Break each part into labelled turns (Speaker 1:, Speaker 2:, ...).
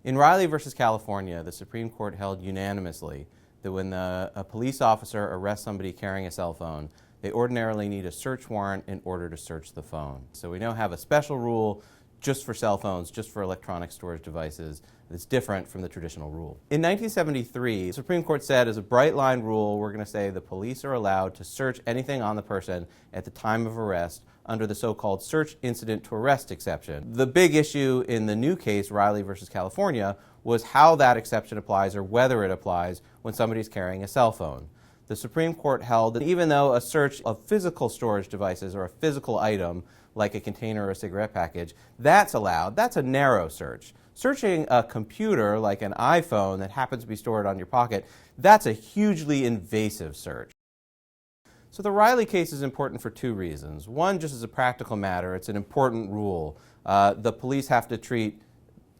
Speaker 1: In Riley versus California, the Supreme Court held unanimously that when a police officer arrests somebody carrying a cell phone, they ordinarily need a search warrant in order to search the phone. So we now have a special rule just for cell phones, just for electronic storage devices. It's different from the traditional rule. In 1973, the Supreme Court said as a bright line rule, we're going to say the police are allowed to search anything on the person at the time of arrest under the so-called search incident to arrest exception. The big issue in the new case, Riley versus California, was how that exception applies or whether it applies when somebody's carrying a cell phone. The Supreme Court held that even though a search of physical storage devices or a physical item like a container or a cigarette package, that's allowed, that's a narrow search. Searching a computer like an iPhone that happens to be stored on your pocket, that's a hugely invasive search. So the Riley case is important for two reasons. One, just as a practical matter, it's an important rule. The police have to treat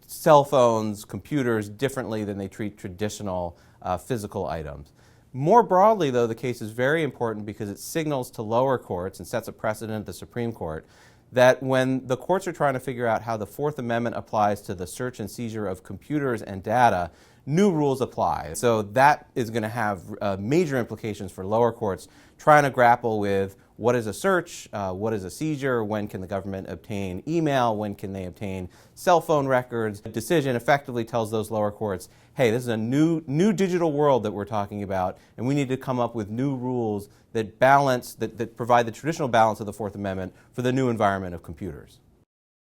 Speaker 1: cell phones, computers differently than they treat traditional physical items. More broadly, though, the case is very important because it signals to lower courts and sets a precedent at the Supreme Court that when the courts are trying to figure out how the Fourth Amendment applies to the search and seizure of computers and data, new rules apply. So that is going to have major implications for lower courts trying to grapple with what is a search, what is a seizure, when can the government obtain email, when can they obtain cell phone records. The decision effectively tells those lower courts, hey, this is a new digital world that we're talking about, and we need to come up with new rules that balance, that provide the traditional balance of the Fourth Amendment for the new environment of computers.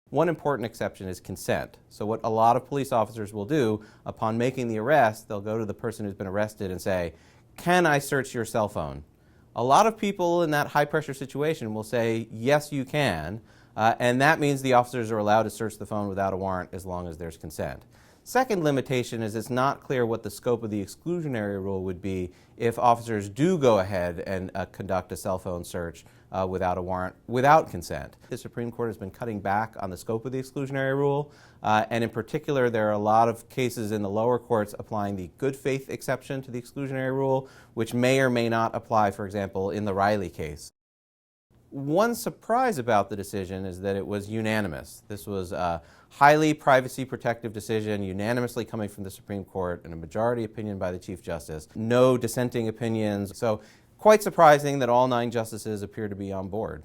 Speaker 1: One important exception is consent. So what a lot of police officers will do upon making the arrest, they'll go to the person who's been arrested and say, can I search your cell phone? A lot of people in that high-pressure situation will say, yes, you can, and that means the officers are allowed to search the phone without a warrant as long as there's consent. Second limitation is it's not clear what the scope of the exclusionary rule would be if officers do go ahead and conduct a cell phone search without a warrant, without consent. The Supreme Court has been cutting back on the scope of the exclusionary rule, and in particular there are a lot of cases in the lower courts applying the good faith exception to the exclusionary rule, which may or may not apply, for example, in the Riley case. One surprise about the decision is that it was unanimous. This was a highly privacy protective decision, unanimously coming from the Supreme Court, and a majority opinion by the Chief Justice. No dissenting opinions. So quite surprising that all 9 justices appear to be on board.